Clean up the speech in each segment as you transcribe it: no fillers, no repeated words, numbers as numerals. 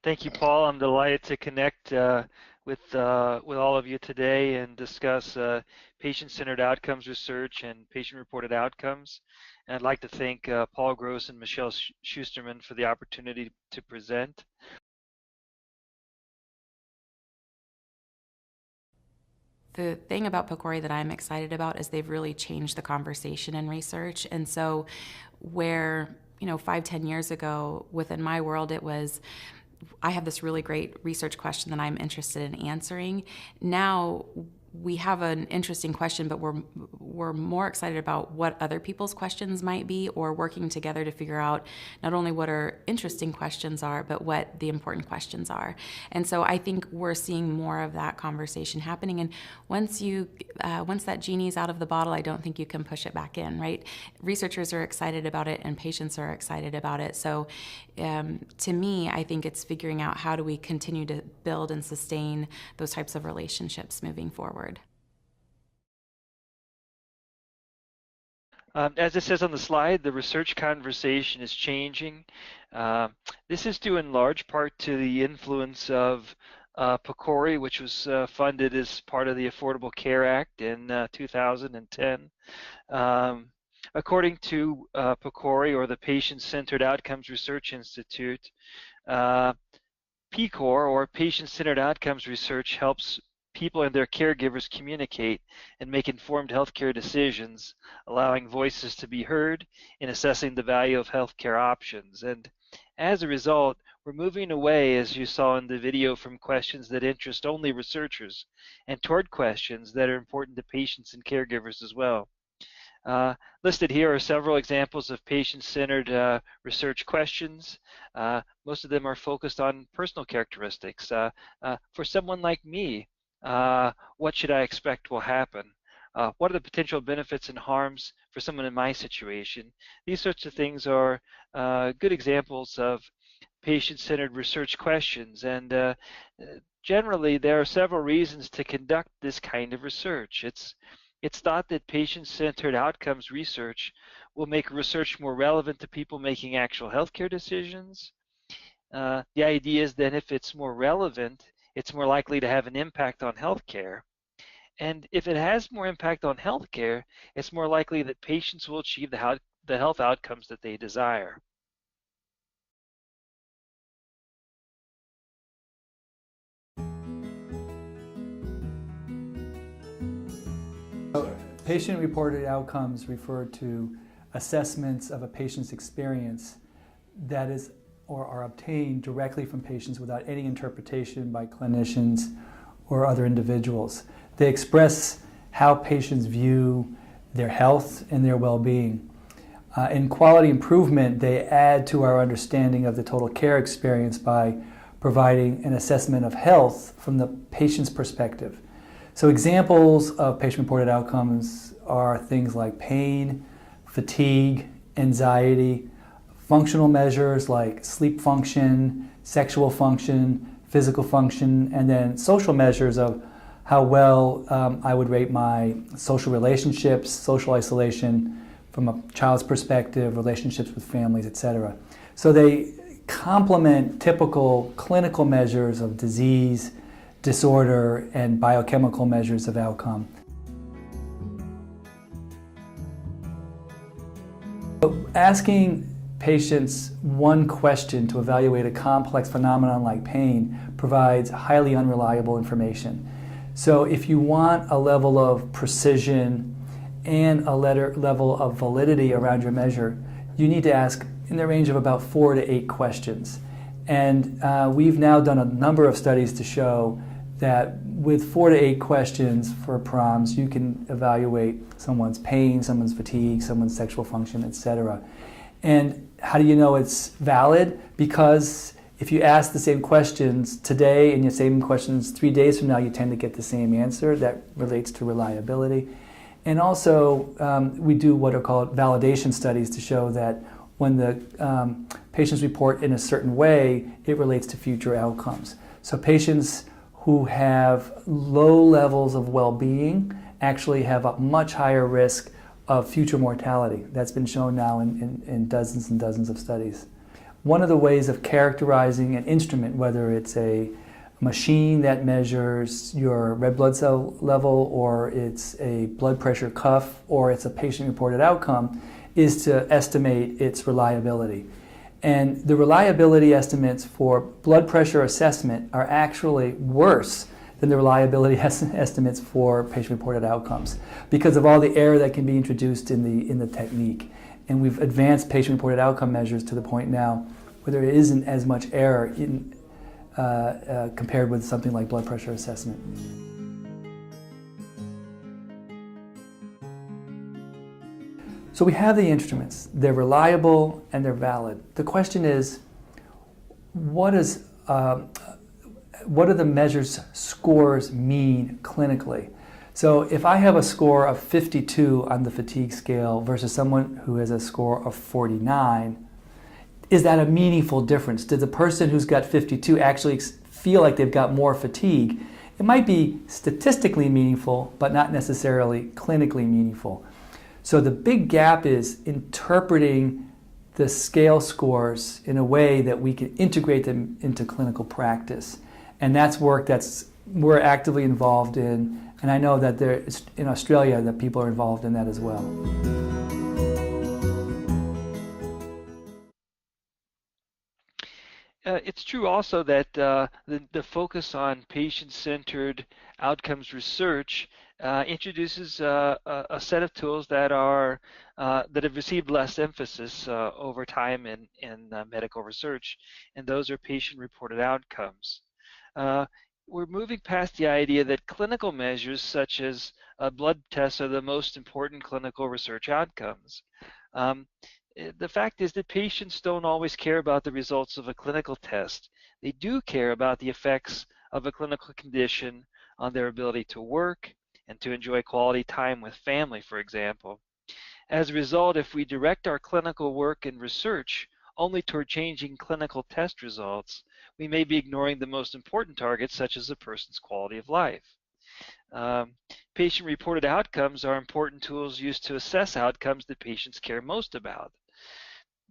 Thank you, Paul. I'm delighted to connect with all of you today and discuss patient-centered outcomes research and patient-reported outcomes. And I'd like to thank Paul Gross and Michelle Schusterman for the opportunity to present. The thing about PCORI that I'm excited about is they've really changed the conversation in research. And so where, 5-10 years ago, within my world, it was, I have this really great research question that I'm interested in answering. Now we have an interesting question, but we're more excited about what other people's questions might be, or working together to figure out not only what our interesting questions are, but what the important questions are. And so I think we're seeing more of that conversation happening. And once that genie's out of the bottle, I don't think you can push it back in, right? Researchers are excited about it, and patients are excited about it. So to me, I think it's figuring out how do we continue to build and sustain those types of relationships moving forward. As it says on the slide, the research conversation is changing. This is due in large part to the influence of PCORI, which was funded as part of the Affordable Care Act in 2010. According to PCORI, or the Patient-Centered Outcomes Research Institute, PCOR, or Patient-Centered Outcomes Research, helps people and their caregivers communicate and make informed healthcare decisions, allowing voices to be heard in assessing the value of healthcare options. And as a result, we're moving away, as you saw in the video, from questions that interest only researchers and toward questions that are important to patients and caregivers as well. Listed here are several examples of patient-centered research questions. Most of them are focused on personal characteristics. For someone like me, what should I expect will happen? What are the potential benefits and harms for someone in my situation? These sorts of things are good examples of patient-centered research questions, and generally there are several reasons to conduct this kind of research. It's thought that patient-centered outcomes research will make research more relevant to people making actual healthcare decisions. The idea is that if it's more relevant, it's more likely to have an impact on healthcare. And if it has more impact on healthcare, it's more likely that patients will achieve the health outcomes that they desire. Patient-reported outcomes refer to assessments of a patient's experience that is or are obtained directly from patients without any interpretation by clinicians or other individuals. They express how patients view their health and their well-being. In quality improvement, they add to our understanding of the total care experience by providing an assessment of health from the patient's perspective. So examples of patient-reported outcomes are things like pain, fatigue, anxiety, functional measures like sleep function, sexual function, physical function, and then social measures of how well I would rate my social relationships, social isolation from a child's perspective, relationships with families, etc. So they complement typical clinical measures of disease, disorder, and biochemical measures of outcome. Asking patients one question to evaluate a complex phenomenon like pain provides highly unreliable information. So if you want a level of precision and a level of validity around your measure, you need to ask in the range of about 4 to 8 questions. And we've now done a number of studies to show that with 4 to 8 questions for PROMs, you can evaluate someone's pain, someone's fatigue, someone's sexual function, etc. And how do you know it's valid? Because if you ask the same questions today and the same questions 3 days from now, you tend to get the same answer. That relates to reliability. And also, we do what are called validation studies to show that when the patients report in a certain way, it relates to future outcomes. So patients who have low levels of well-being actually have a much higher risk of future mortality. That's been shown now in dozens and dozens of studies. one of the ways of characterizing an instrument, whether it's a machine that measures your red blood cell level, or it's a blood pressure cuff, or it's a patient-reported outcome, is to estimate its reliability. And the reliability estimates for blood pressure assessment are actually worse than the reliability estimates for patient-reported outcomes because of all the error that can be introduced in the technique. And we've advanced patient-reported outcome measures to the point now where there isn't as much error compared with something like blood pressure assessment. So we have the instruments. They're reliable and they're valid. The question is, what do the measures scores mean clinically? So if I have a score of 52 on the fatigue scale versus someone who has a score of 49, is that a meaningful difference? Does the person who's got 52 actually feel like they've got more fatigue? It might be statistically meaningful, but not necessarily clinically meaningful. So the big gap is interpreting the scale scores in a way that we can integrate them into clinical practice. And that's work we're actively involved in. And I know that in Australia that people are involved in that as well. It's true also that the focus on patient-centered outcomes research introduces a set of tools that have received less emphasis over time in medical research, and those are patient-reported outcomes. We're moving past the idea that clinical measures such as blood tests are the most important clinical research outcomes. The fact is that patients don't always care about the results of a clinical test. They do care about the effects of a clinical condition on their ability to work and to enjoy quality time with family, for example. As a result, if we direct our clinical work and research only toward changing clinical test results, we may be ignoring the most important targets, such as a person's quality of life. Patient-reported outcomes are important tools used to assess outcomes that patients care most about.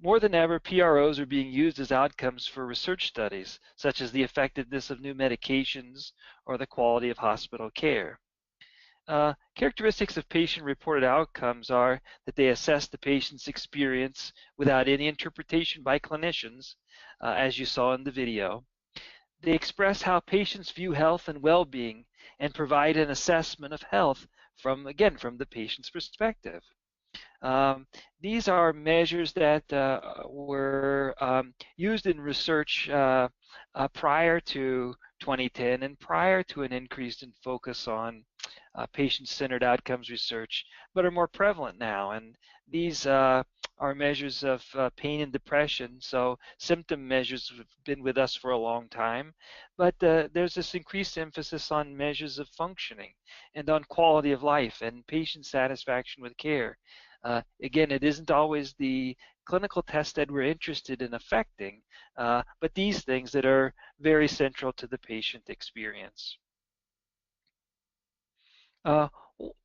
More than ever, PROs are being used as outcomes for research studies, such as the effectiveness of new medications or the quality of hospital care. Characteristics of patient-reported outcomes are that they assess the patient's experience without any interpretation by clinicians, as you saw in the video. They express how patients view health and well-being and provide an assessment of health from the patient's perspective. These are measures that were used in research prior to 2010 and prior to an increase in focus on patient-centered outcomes research, but are more prevalent now. And these are measures of pain and depression, so symptom measures have been with us for a long time, but there's this increased emphasis on measures of functioning and on quality of life and patient satisfaction with care. Again, it isn't always the clinical test that we're interested in affecting, but these things that are very central to the patient experience.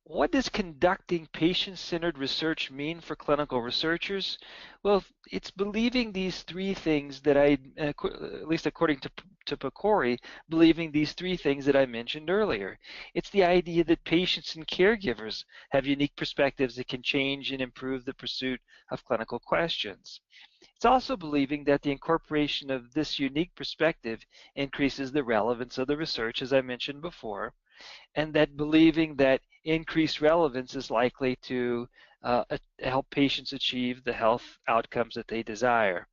What does conducting patient-centered research mean for clinical researchers? Well, it's believing these three things that at least according to PCORI, believing these three things that I mentioned earlier. It's the idea that patients and caregivers have unique perspectives that can change and improve the pursuit of clinical questions. It's also believing that the incorporation of this unique perspective increases the relevance of the research, as I mentioned before, and that believing that increased relevance is likely to help patients achieve the health outcomes that they desire.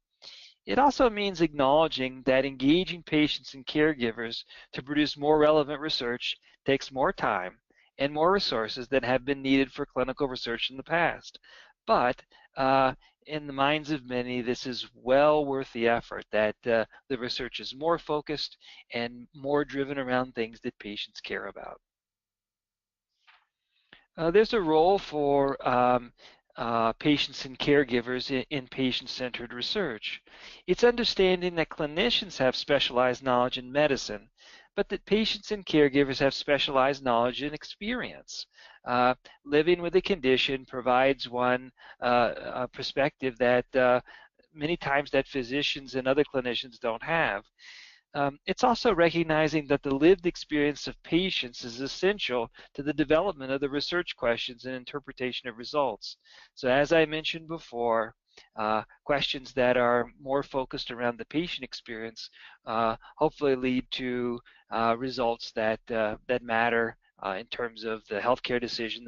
It also means acknowledging that engaging patients and caregivers to produce more relevant research takes more time and more resources than have been needed for clinical research in the past. But in the minds of many, this is well worth the effort, that the research is more focused and more driven around things that patients care about. There's a role for patients and caregivers in patient-centered research. It's understanding that clinicians have specialized knowledge in medicine, but that patients and caregivers have specialized knowledge and experience. Living with a condition provides one a perspective that many times that physicians and other clinicians don't have. It's also recognizing that the lived experience of patients is essential to the development of the research questions and interpretation of results. So as I mentioned before, questions that are more focused around the patient experience hopefully lead to results that matter in terms of the healthcare decisions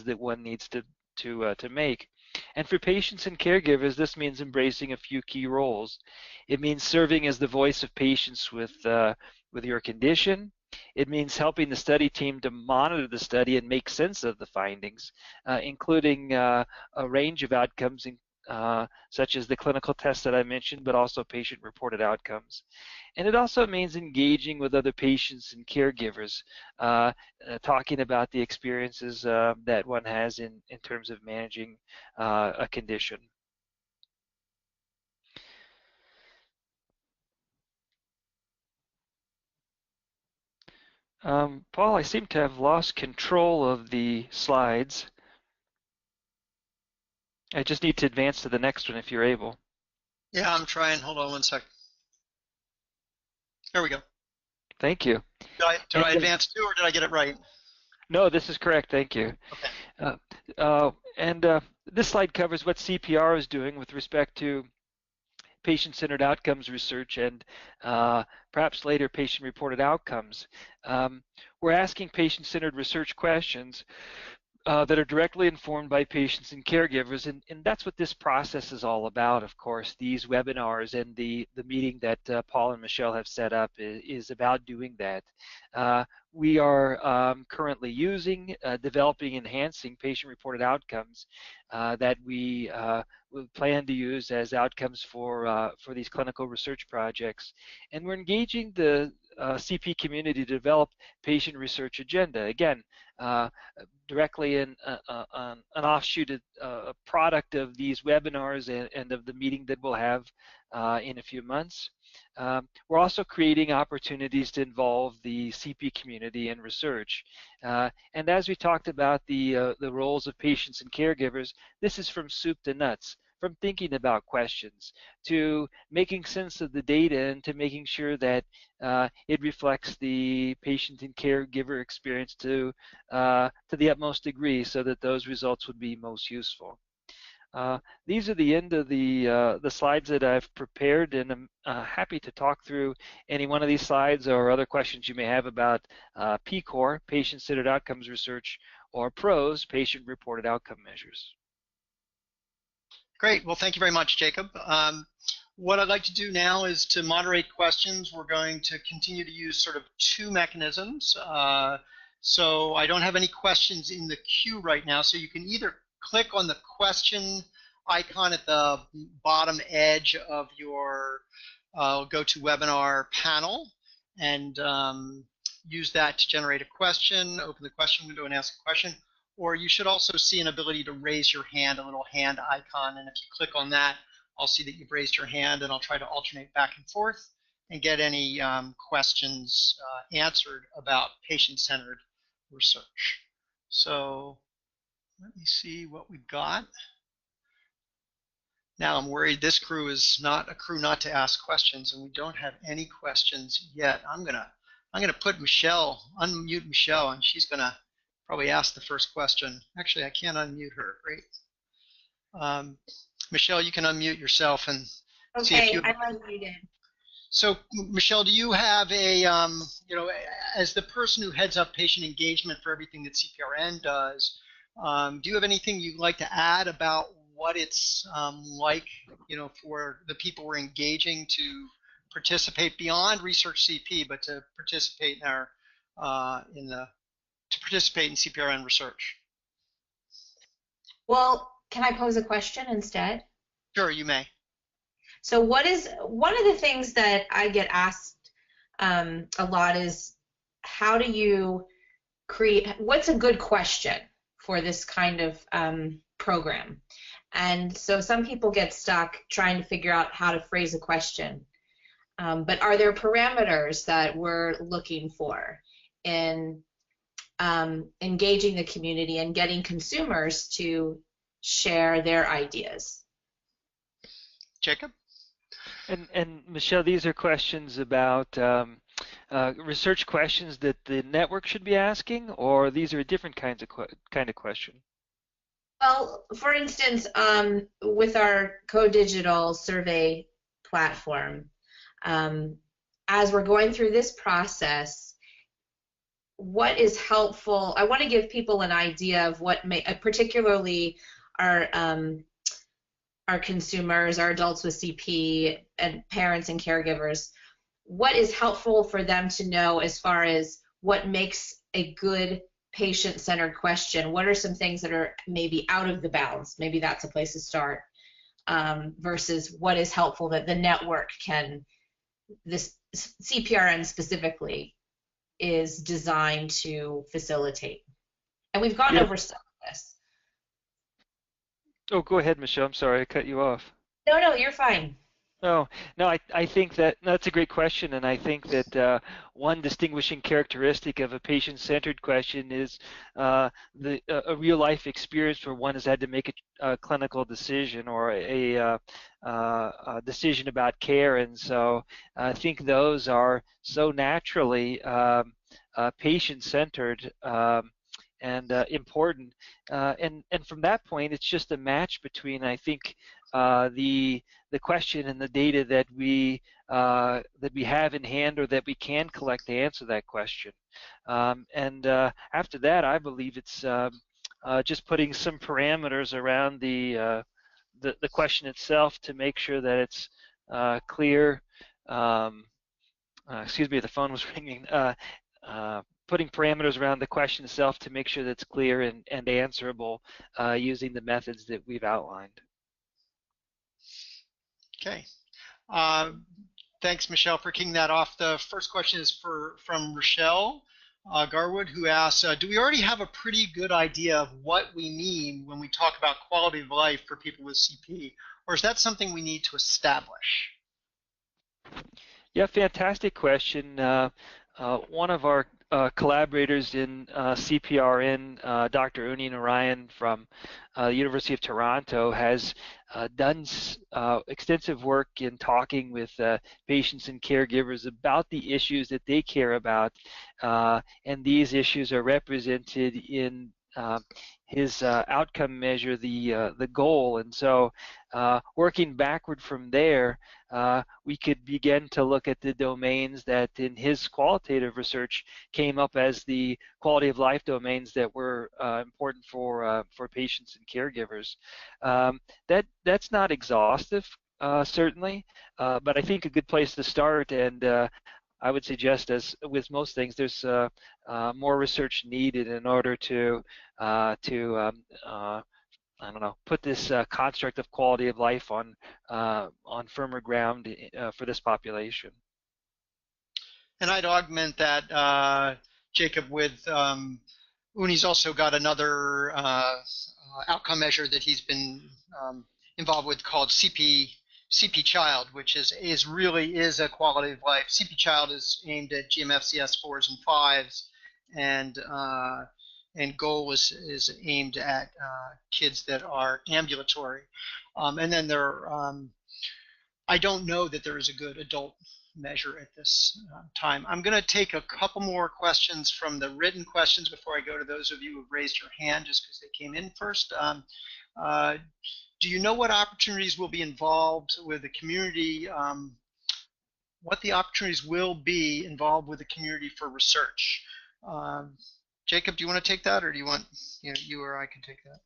that one needs to make. And for patients and caregivers, this means embracing a few key roles. It means serving as the voice of patients with your condition. It means helping the study team to monitor the study and make sense of the findings, including a range of outcomes such as the clinical tests that I mentioned, but also patient-reported outcomes. And it also means engaging with other patients and caregivers, talking about the experiences that one has in terms of managing a condition. Paul, I seem to have lost control of the slides. I just need to advance to the next one if you're able. Yeah, I'm trying. Hold on one sec. There we go. Thank you. Did I advance too, or did I get it right? No, this is correct. Thank you. Okay. This slide covers what CPR is doing with respect to patient-centered outcomes research and perhaps later patient-reported outcomes. We're asking patient-centered research questions that are directly informed by patients and caregivers, and that's what this process is all about, of course. These webinars and the meeting that Paul and Michelle have set up is about doing that. We are currently using, developing, enhancing patient-reported outcomes that we will plan to use as outcomes for these clinical research projects. And we're engaging the CP community to develop patient research agenda. Again, directly in an offshoot, a product of these webinars and of the meeting that we'll have in a few months. We're also creating opportunities to involve the CP community in research. And as we talked about the roles of patients and caregivers, this is from soup to nuts, from thinking about questions to making sense of the data and to making sure that it reflects the patient and caregiver experience to the utmost degree so that those results would be most useful. These are the end of the slides that I've prepared, and I'm happy to talk through any one of these slides or other questions you may have about PCOR, Patient-Centered Outcomes Research, or PROS, Patient-Reported Outcome Measures. Great. Well, thank you very much, Jacob. What I'd like to do now is to moderate questions. We're going to continue to use sort of two mechanisms. So I don't have any questions in the queue right now, so you can either click on the question icon at the bottom edge of your GoToWebinar panel and use that to generate a question, open the question window and ask a question. Or you should also see an ability to raise your hand, a little hand icon, and if you click on that, I'll see that you've raised your hand, and I'll try to alternate back and forth and get any questions answered about patient-centered research. So let me see what we've got. Now I'm worried this crew is not a crew not to ask questions, and we don't have any questions yet. I'm gonna put Michelle, unmute Michelle, and she's gonna probably ask the first question. Actually, I can't unmute her. Great. Michelle, you can unmute yourself and see if you. Okay, I'm unmuted. So, Michelle, do you have a, you know, as the person who heads up patient engagement for everything that CPRN does, do you have anything you'd like to add about what it's like, you know, for the people we're engaging to participate beyond Research CP, but to participate in our to participate in CPRN research? Well, can I pose a question instead? Sure, you may. So what is one of the things that I get asked a lot is, how do you create, what's a good question for this kind of program? And so some people get stuck trying to figure out how to phrase a question. But are there parameters that we're looking for in engaging the community and getting consumers to share their ideas? Jacob? And Michelle, these are questions about research questions that the network should be asking, or these are different kind of question? Well, for instance, with our co-digital survey platform, as we're going through this process, what is helpful? I want to give people an idea of what may, particularly our consumers, our adults with CP, and parents and caregivers, what is helpful for them to know as far as what makes a good patient-centered question? What are some things that are maybe out of the bounds? Maybe that's a place to start, versus what is helpful that the network can, this CPRN specifically, is designed to facilitate. And we've gone over some of this. Oh, go ahead, Michelle. I'm sorry, I cut you off. No, you're fine. No, I think that's a great question, and I think that one distinguishing characteristic of a patient-centered question is a real-life experience where one has had to make a clinical decision or a decision about care, and so I think those are so naturally patient-centered and important, and from that point, it's just a match between, I think, the question and the data that we have in hand or that we can collect to answer that question. And after that, I believe it's just putting some parameters around the question itself to make sure that it's clear. Excuse me, the phone was ringing. Putting parameters around the question itself to make sure that it's clear and answerable using the methods that we've outlined. Okay. Thanks, Michelle, for kicking that off. The first question is from Rochelle Garwood, who asks, do we already have a pretty good idea of what we mean when we talk about quality of life for people with CP, or is that something we need to establish? Yeah, fantastic question. One of our collaborators in CPRN, Dr. Uni Narayan from the University of Toronto, has done extensive work in talking with patients and caregivers about the issues that they care about, and these issues are represented in his outcome measure, the goal. And so working backward from there, we could begin to look at the domains that in his qualitative research came up as the quality of life domains that were important for patients and caregivers. That's not exhaustive, certainly, but I think a good place to start, and I would suggest, as with most things, there's more research needed in order to I don't know, put this construct of quality of life on firmer ground for this population. And I'd augment that, Jacob, with Uni's also got another outcome measure that he's been involved with called CP Child, which is really a quality of life. CP Child is aimed at GMFCS 4s and 5s, and goal is aimed at kids that are ambulatory. And then I don't know that there is a good adult measure at this time. I'm going to take a couple more questions from the written questions before I go to those of you who've raised your hand just because they came in first. Do you know what opportunities will be involved with the community, what the opportunities will be involved with the community for research? Jacob, do you want to take that, or do you want you or I can take that?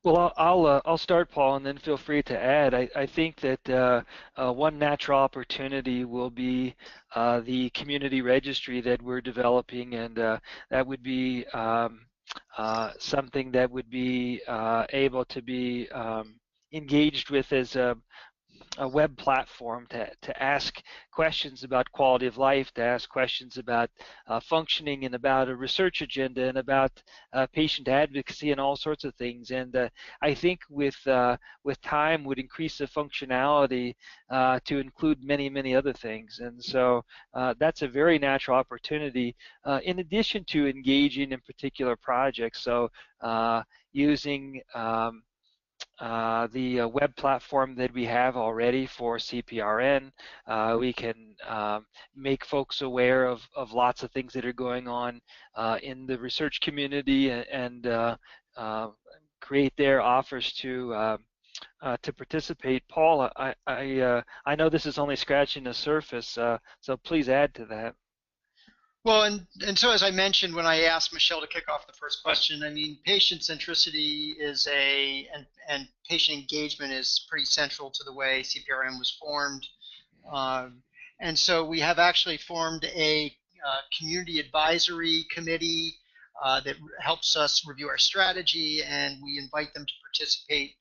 Well, I'll start, Paul, and then feel free to add. I think that one natural opportunity will be the community registry that we're developing, and that would be something that would be able to be engaged with as a web platform to ask questions about quality of life, to ask questions about functioning and about a research agenda and about patient advocacy and all sorts of things. And I think with time would increase the functionality to include many other things. And so that's a very natural opportunity in addition to engaging in particular projects. So using web platform that we have already for CPRN. We can make folks aware of lots of things that are going on in the research community, and create their offers to participate. Paul, I know this is only scratching the surface, so please add to that. Well, and so as I mentioned when I asked Michelle to kick off the first question, I mean, patient centricity is and patient engagement is pretty central to the way CPRN was formed. And so we have actually formed a community advisory committee that helps us review our strategy, and we invite them to participate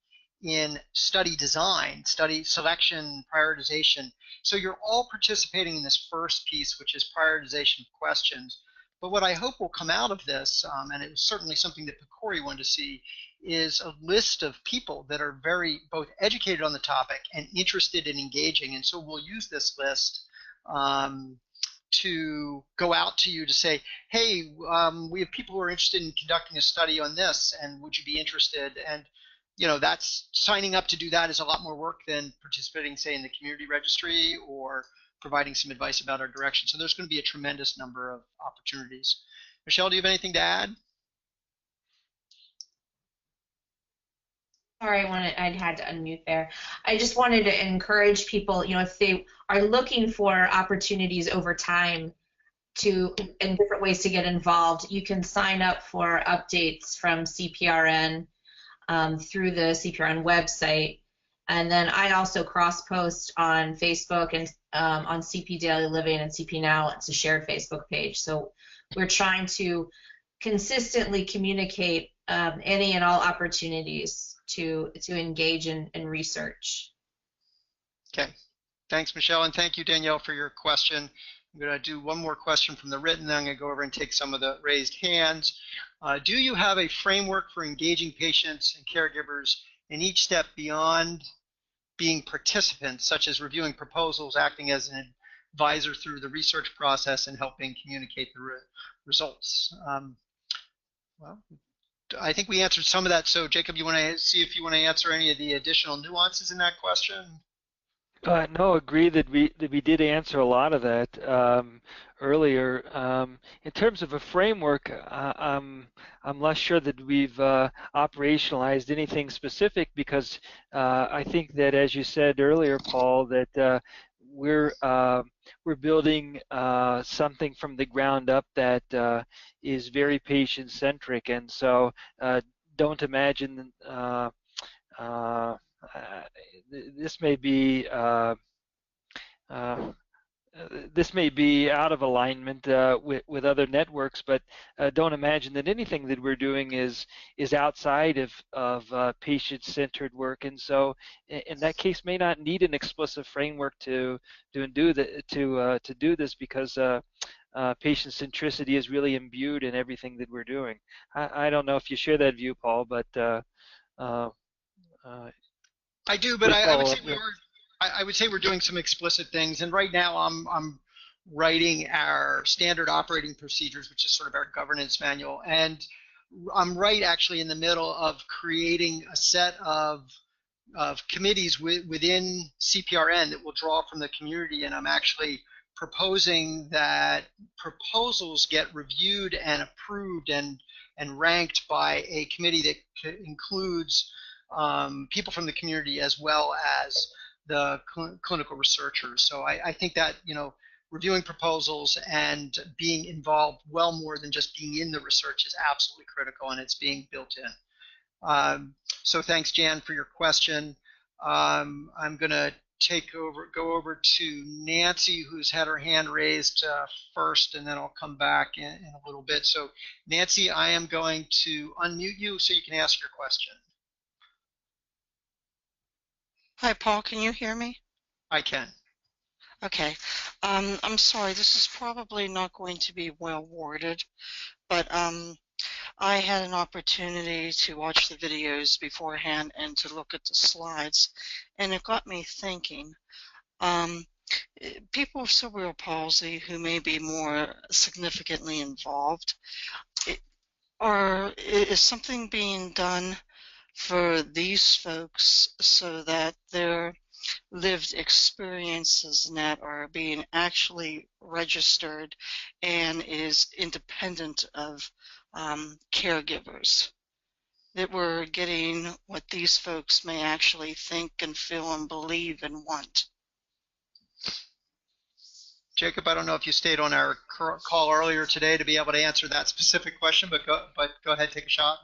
in study design, study selection, prioritization. So you're all participating in this first piece, which is prioritization of questions. But what I hope will come out of this, and it was certainly something that PCORI wanted to see, is a list of people that are very both educated on the topic and interested in engaging. And so we'll use this list to go out to you to say, hey, we have people who are interested in conducting a study on this, and would you be interested? And that's signing up to do that is a lot more work than participating, say, in the community registry or providing some advice about our direction. So there's going to be a tremendous number of opportunities. Michelle, do you have anything to add? Sorry, I had to unmute there. I just wanted to encourage people, if they are looking for opportunities over time and different ways to get involved, you can sign up for updates from CPRN through the CPRN website. And then I also cross-post on Facebook and on CP Daily Living and CP Now. It's a shared Facebook page. So we're trying to consistently communicate any and all opportunities to engage in research. Okay, thanks, Michelle, and thank you, Danielle, for your question. I'm going to do one more question from the written, then I'm going to go over and take some of the raised hands. Do you have a framework for engaging patients and caregivers in each step beyond being participants, such as reviewing proposals, acting as an advisor through the research process, and helping communicate the results? Well, I think we answered some of that. So, Jacob, you want to see if you want to answer any of the additional nuances in that question? No, agree that we did answer a lot of that earlier. In terms of a framework, I'm less sure that we've operationalized anything specific, because I think that, as you said earlier, Paul, that we're building something from the ground up that is very patient-centric, and so don't imagine this may be out of alignment with other networks, but don't imagine that anything that we're doing is outside of patient-centered work, and so in that case may not need an explicit framework to do this, because patient centricity is really imbued in everything that we're doing. I don't know if you share that view, Paul, but I do, but I would say we're doing some explicit things, and right now I'm writing our standard operating procedures, which is sort of our governance manual, and I'm right actually in the middle of creating a set of committees within CPRN that will draw from the community, and I'm actually proposing that proposals get reviewed and approved and ranked by a committee that includes people from the community as well as the clinical researchers. So I think that, reviewing proposals and being involved well more than just being in the research is absolutely critical, and it's being built in. So thanks, Jan, for your question. I'm going to go over to Nancy, who's had her hand raised first, and then I'll come back in a little bit. So Nancy, I am going to unmute you so you can ask your question. Hi, Paul. Can you hear me? I can. Okay. I'm sorry. This is probably not going to be well worded, but I had an opportunity to watch the videos beforehand and to look at the slides, and it got me thinking. People with cerebral palsy who may be more significantly involved, is something being done for these folks so that their lived experiences net are being actually registered and is independent of caregivers. That we're getting what these folks may actually think and feel and believe and want. Jacob, I don't know if you stayed on our call earlier today to be able to answer that specific question, but go ahead, take a shot.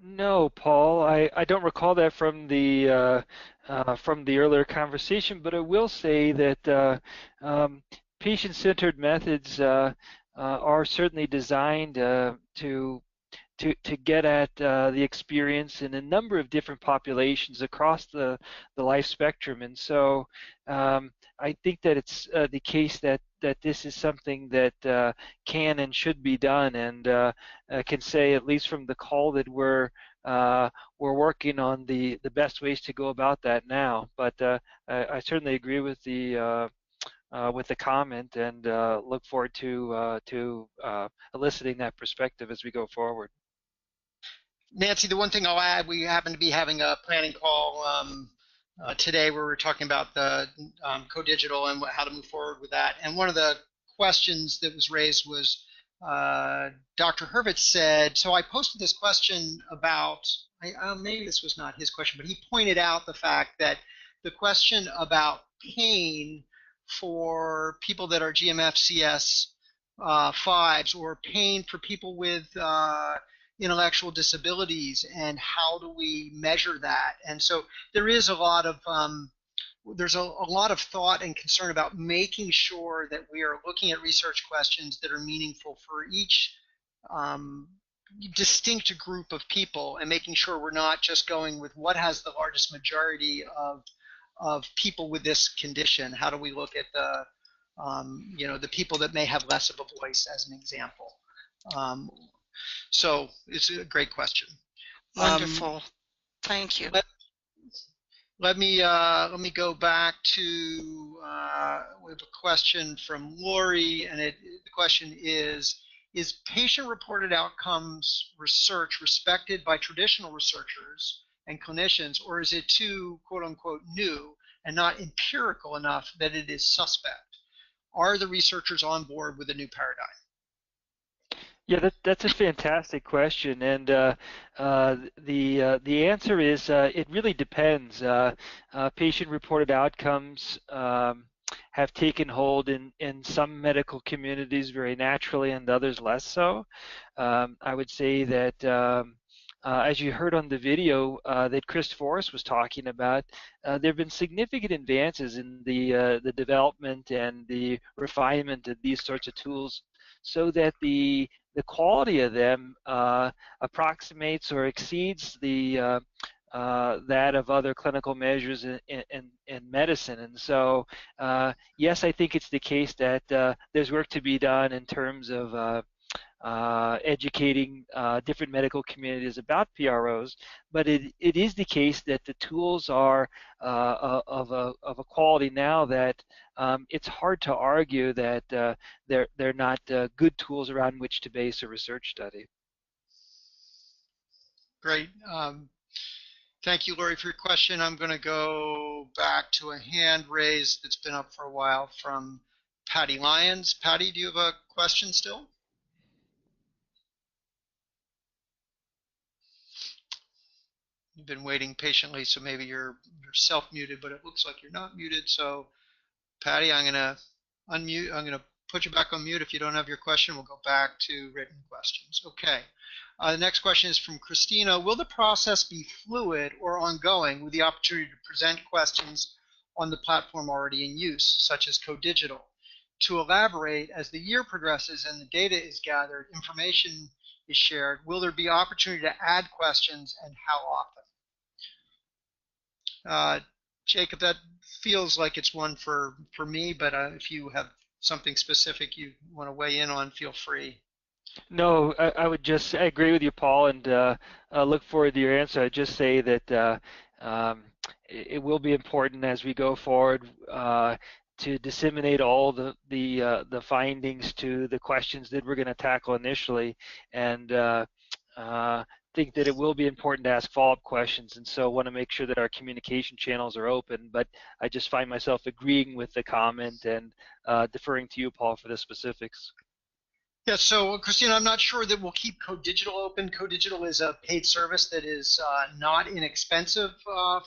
No, Paul, I don't recall that from the earlier conversation, but I will say that patient-centered methods are certainly designed to get at the experience in a number of different populations across the life spectrum. And so I think that it's the case that this is something that can and should be done, and I can say, at least from the call, that we're working on the best ways to go about that now. But I certainly agree with the comment, and look forward to eliciting that perspective as we go forward. Nancy, the one thing I'll add, we happen to be having a planning call today where we're talking about the co-digital and how to move forward with that. And one of the questions that was raised was Dr. Hurvitz said, so I posted this question about, maybe this was not his question, but he pointed out the fact that the question about pain for people that are GMFCS 5s, or pain for people with intellectual disabilities, and how do we measure that? And so there is a lot of there's a lot of thought and concern about making sure that we are looking at research questions that are meaningful for each distinct group of people, and making sure we're not just going with what has the largest majority of people with this condition. How do we look at the the people that may have less of a voice, as an example? So it's a great question. Wonderful. Thank you. Let me go back to we have a question from Lori, and the question is patient-reported outcomes research respected by traditional researchers and clinicians, or is it too quote-unquote new and not empirical enough that it is suspect? Are the researchers on board with a new paradigm? Yeah, that's a fantastic question, and the answer is it really depends. Patient-reported outcomes have taken hold in some medical communities very naturally, and others less so. I would say that as you heard on the video that Chris Forrest was talking about, there have been significant advances in the development and the refinement of these sorts of tools, so that the quality of them approximates or exceeds the that of other clinical measures in medicine. And so, yes, I think it's the case that there's work to be done in terms of educating different medical communities about PROs, but it is the case that the tools are of a quality now that it's hard to argue that they're not good tools around which to base a research study. Great. Thank you, Lori, for your question. I'm going to go back to a hand raised that's been up for a while from Patty Lyons. Patty, do you have a question still? You've been waiting patiently, so maybe you're self-muted, but it looks like you're not muted. So, Patty, I'm going to unmute. I'm going to put you back on mute. If you don't have your question, we'll go back to written questions. Okay. The next question is from Christina. Will the process be fluid or ongoing with the opportunity to present questions on the platform already in use, such as co-digital? To elaborate, as the year progresses and the data is gathered, information is shared, will there be opportunity to add questions, and how often? Jacob, that feels like it's one for me, but if you have something specific you want to weigh in on, feel free. No, I agree with you, Paul, and look forward to your answer. I'd just say that it will be important as we go forward to disseminate all the findings to the questions that we're going to tackle initially, and think that it will be important to ask follow-up questions, and so want to make sure that our communication channels are open. But I just find myself agreeing with the comment and deferring to you, Paul, for the specifics. Yeah, so Christina, I'm not sure that we'll keep Code Digital open. Code Digital is a paid service that is not inexpensive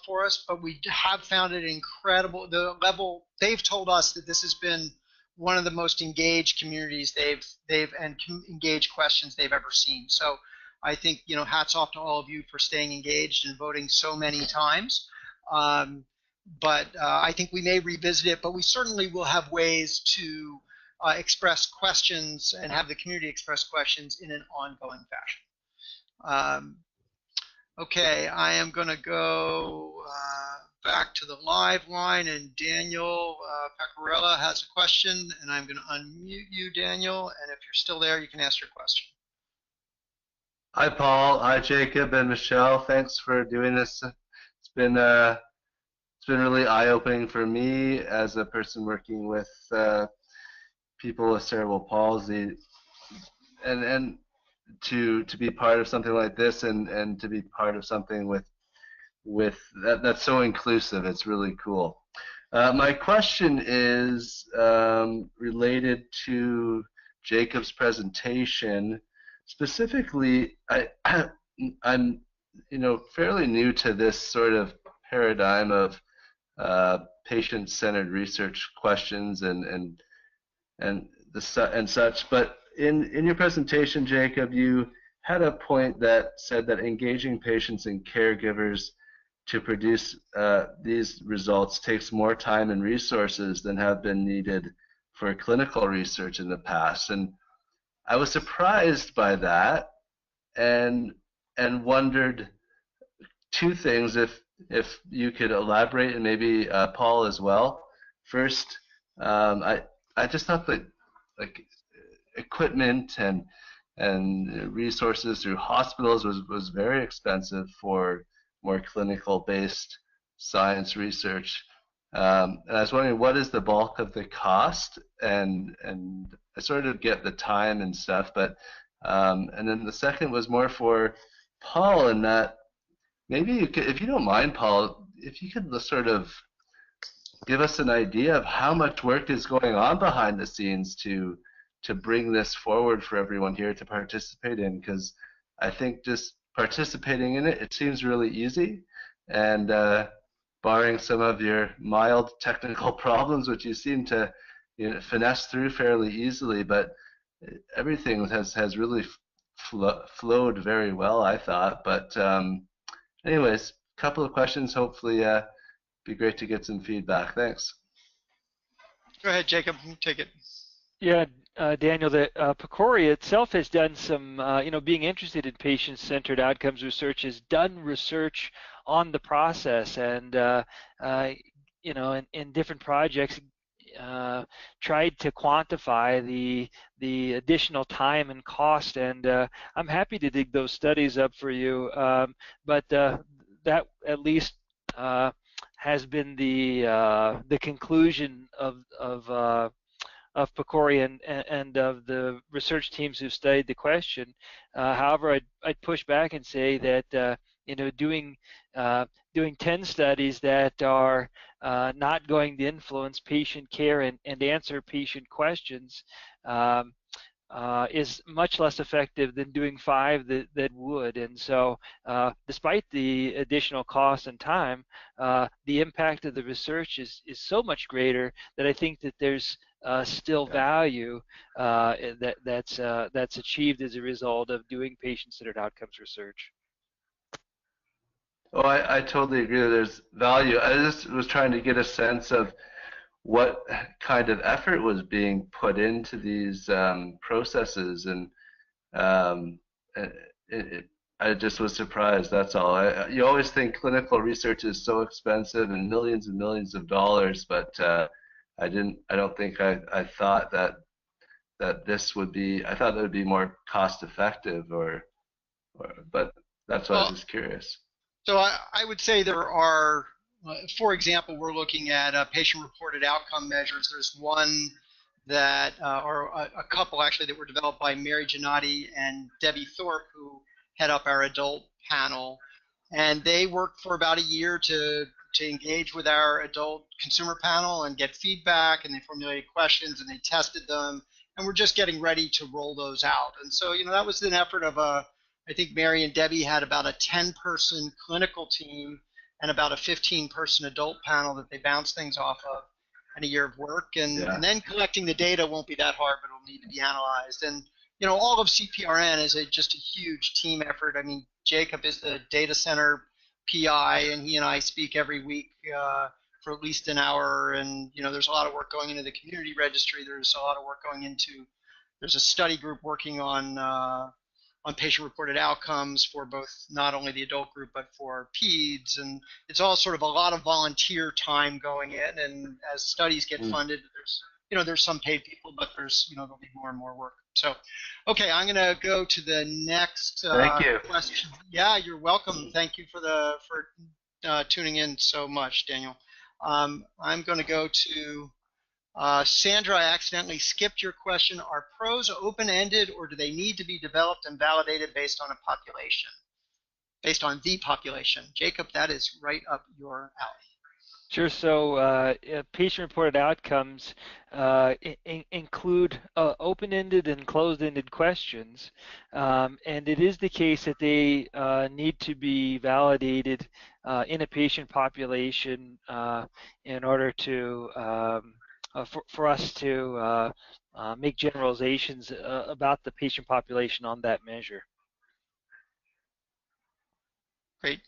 for us, but we have found it incredible. The level, they've told us that this has been one of the most engaged communities engaged questions they've ever seen. So I think, hats off to all of you for staying engaged and voting so many times. But I think we may revisit it, but we certainly will have ways to express questions and have the community express questions in an ongoing fashion. Okay, I am going to go back to the live line, and Daniel Pecorella has a question, and I'm going to unmute you, Daniel, and if you're still there, you can ask your question. Hi, Paul. Hi, Jacob and Michelle. Thanks for doing this. It's been really eye-opening for me as a person working with people with cerebral palsy, and to be part of something like this, and to be part of something with that's so inclusive. It's really cool. My question is related to Jacob's presentation. Specifically, I'm fairly new to this sort of paradigm of patient-centered research questions and such. But in your presentation, Jacob, you had a point that said that engaging patients and caregivers to produce these results takes more time and resources than have been needed for clinical research in the past. And I was surprised by that, and wondered two things, if you could elaborate, and maybe Paul as well. First, I just thought that equipment and resources through hospitals was very expensive for more clinical based science research. And I was wondering, what is the bulk of the cost? And I sort of get the time and stuff, but and then the second was more for Paul, in that maybe you could, if you don't mind, Paul, if you could sort of give us an idea of how much work is going on behind the scenes to bring this forward for everyone here to participate in, because I think just participating in it seems really easy, and barring some of your mild technical problems, which you seem to finesse through fairly easily, but everything has really flowed very well, I thought. But anyways, a couple of questions. Hopefully, be great to get some feedback. Thanks. Go ahead, Jacob. Take it. Yeah, Daniel, the PCORI itself has done some, being interested in patient-centered outcomes research, has done research on the process, and in different projects, tried to quantify the additional time and cost, and I'm happy to dig those studies up for you. But that at least has been the conclusion of PCORI and of the research teams who studied the question. However, I'd push back and say that doing 10 studies that are not going to influence patient care and answer patient questions is much less effective than doing 5 that would. And so despite the additional cost and time, the impact of the research is so much greater that I think that there's still value that's achieved as a result of doing patient-centered outcomes research. Oh, I totally agree that there's value. I just was trying to get a sense of what kind of effort was being put into these processes, and I just was surprised. That's all. You always think clinical research is so expensive and millions of dollars, but I don't think I thought that this would be. I thought that would be more cost effective, but that's why I was just curious. So I would say there are, for example, we're looking at patient-reported outcome measures. There's one that, or a couple actually, that were developed by Mary Gennady and Debbie Thorpe, who head up our adult panel, and they worked for about a year to engage with our adult consumer panel and get feedback, and they formulated questions and they tested them, and we're just getting ready to roll those out. And so, that was an effort of I think Mary and Debbie had about a 10-person clinical team and about a 15-person adult panel that they bounced things off of, and a year of work. And then collecting the data won't be that hard, but it'll need to be analyzed. And all of CPRN is just a huge team effort. I mean, Jacob is the data center PI, and he and I speak every week for at least an hour. And there's a lot of work going into the community registry. There's a lot of work going into. There's a study group working on patient-reported outcomes for both not only the adult group but for peds, and it's all sort of a lot of volunteer time going in. And as studies get funded, there's some paid people, but there'll be more and more work. So, okay, I'm going to go to the next Thank you. question. Yeah, you're welcome. Thank you for tuning in so much, Daniel. I'm going to go to Sandra. I accidentally skipped your question. Are pros open-ended, or do they need to be developed and validated based on a population? Based on the population. Jacob, that is right up your alley. Sure. So patient-reported outcomes include open-ended and closed-ended questions, and it is the case that they need to be validated in a patient population in order to for us to make generalizations about the patient population on that measure. Great.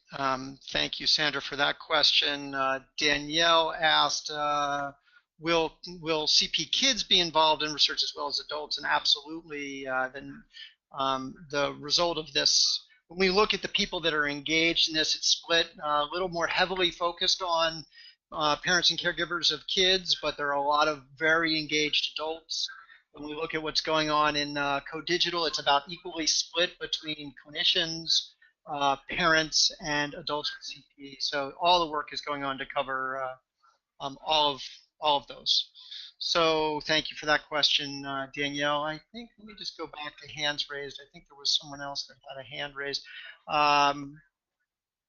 Thank you, Sandra, for that question. Danielle asked, will CP kids be involved in research as well as adults? And absolutely. The result of this, when we look at the people that are engaged in this, it's split a little more heavily focused on parents and caregivers of kids, but there are a lot of very engaged adults. When we look at what's going on in co-digital, it's about equally split between clinicians, parents, and adults with CP. So all the work is going on to cover all of those. So thank you for that question, Danielle. I think, let me just go back to hands raised. I think there was someone else that had a hand raised.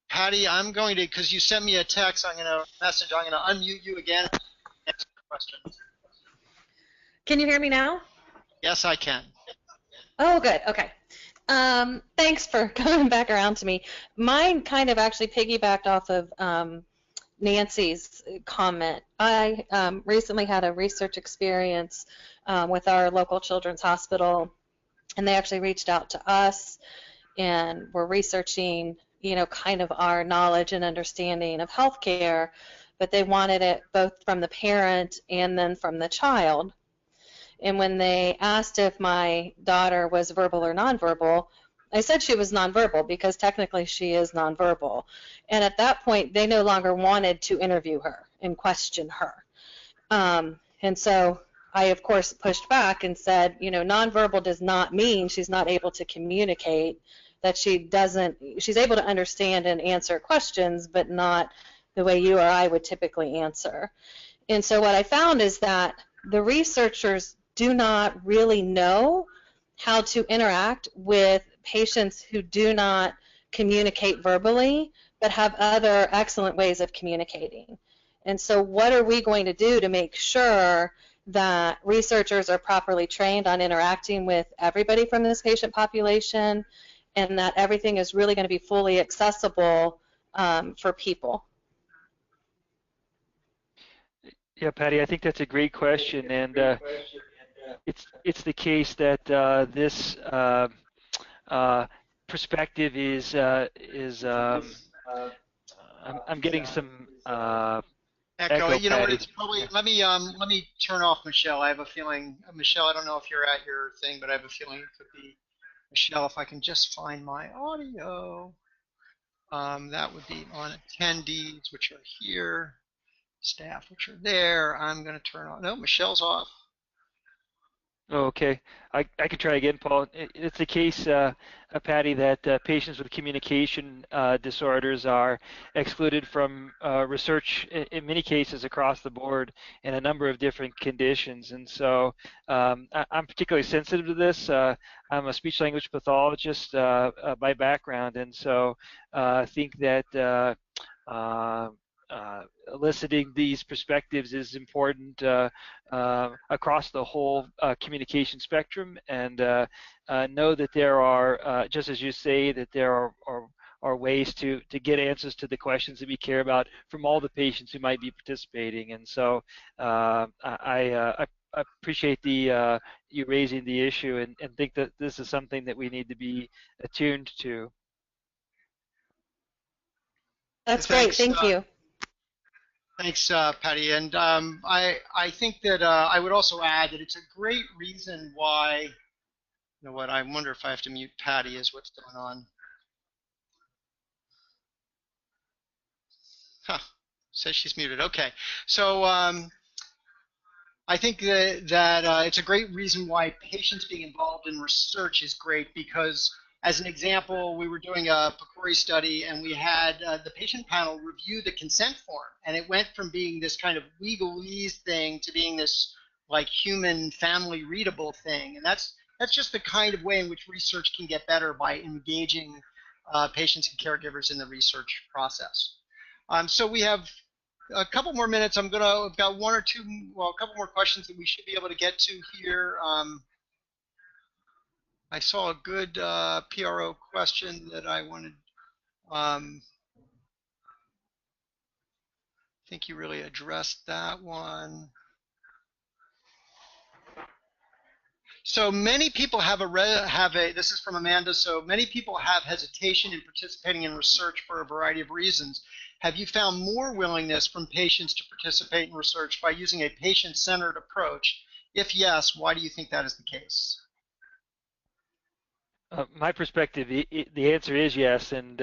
Patty, I'm going to, because you sent me a text, I'm going to unmute you again and answer the question. Can you hear me now? Yes, I can. Oh, good. Okay. Thanks for coming back around to me. Mine kind of actually piggybacked off of Nancy's comment. I recently had a research experience with our local children's hospital, and they actually reached out to us and were researching, kind of our knowledge and understanding of healthcare, but they wanted it both from the parent and then from the child. And when they asked if my daughter was verbal or nonverbal, I said she was nonverbal because technically she is nonverbal. And at that point, they no longer wanted to interview her and question her. And so I, of course, pushed back and said, nonverbal does not mean she's not able to communicate, that she's able to understand and answer questions, but not the way you or I would typically answer. And so what I found is that the researchers do not really know how to interact with patients who do not communicate verbally but have other excellent ways of communicating. And so what are we going to do to make sure that researchers are properly trained on interacting with everybody from this patient population, and that everything is really going to be fully accessible for people? Yeah, Patty, I think that's a great question, and it's the case that this perspective is I'm getting some echo. You know what? Patty. It's probably. Let me turn off Michelle. I have a feeling, Michelle. I don't know if you're at your thing, but I have a feeling it could be Michelle. If I can just find my audio, that would be on attendees, which are here, staff, which are there. I'm going to turn on. No, Michelle's off. Oh, okay. I could try again, Paul. It's the case, Patty, that patients with communication disorders are excluded from research in many cases across the board in a number of different conditions. And so I'm particularly sensitive to this. I'm a speech language pathologist by background, and so I think that uh, eliciting these perspectives is important across the whole communication spectrum, and know that there are, just as you say, that there are ways to get answers to the questions that we care about from all the patients who might be participating. And so I appreciate you raising the issue, and think that this is something that we need to be attuned to. That's great. Thank you. Thanks, Patty. And I think that I would also add that it's a great reason why, you know what, I wonder if I have to mute Patty is what's going on. Huh, says she's muted. Okay, so I think that it's a great reason why patients being involved in research is great, because as an example, we were doing a PCORI study and we had the patient panel review the consent form, and it went from being this kind of legalese thing to being this like human family readable thing. And that's just the kind of way in which research can get better, by engaging patients and caregivers in the research process. So we have a couple more minutes. I've got one or two, well, a couple more questions that we should be able to get to here. I saw a good PRO question that I wanted. I think you really addressed that one. So many people have this is from Amanda, so many people have hesitation in participating in research for a variety of reasons. Have you found more willingness from patients to participate in research by using a patient-centered approach? If yes, why do you think that is the case? My perspective, the answer is yes. And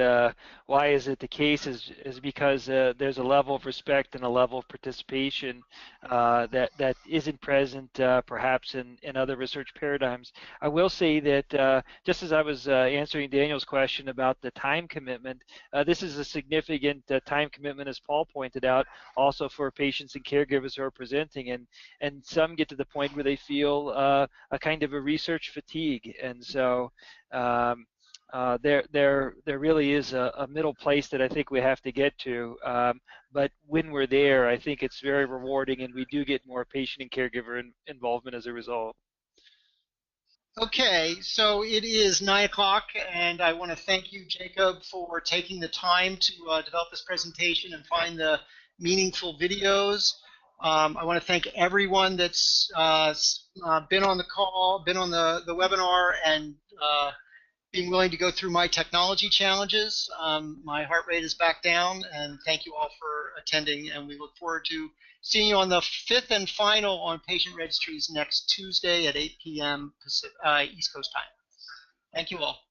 why is it the case is because there's a level of respect and a level of participation that isn't present perhaps in other research paradigms. I will say that just as I was answering Daniel's question about the time commitment, this is a significant time commitment, as Paul pointed out, also for patients and caregivers who are presenting. And some get to the point where they feel a kind of a research fatigue. And so there really is a middle place that I think we have to get to. But when we're there, I think it's very rewarding, and we do get more patient and caregiver involvement as a result. Okay, so it is 9 o'clock, and I want to thank you, Jacob, for taking the time to develop this presentation and find the meaningful videos. I want to thank everyone that's been on the call, been on the webinar, and being willing to go through my technology challenges. My heart rate is back down, and thank you all for attending, and we look forward to seeing you on the 5th and final on patient registries next Tuesday at 8 p.m. East Coast time. Thank you all.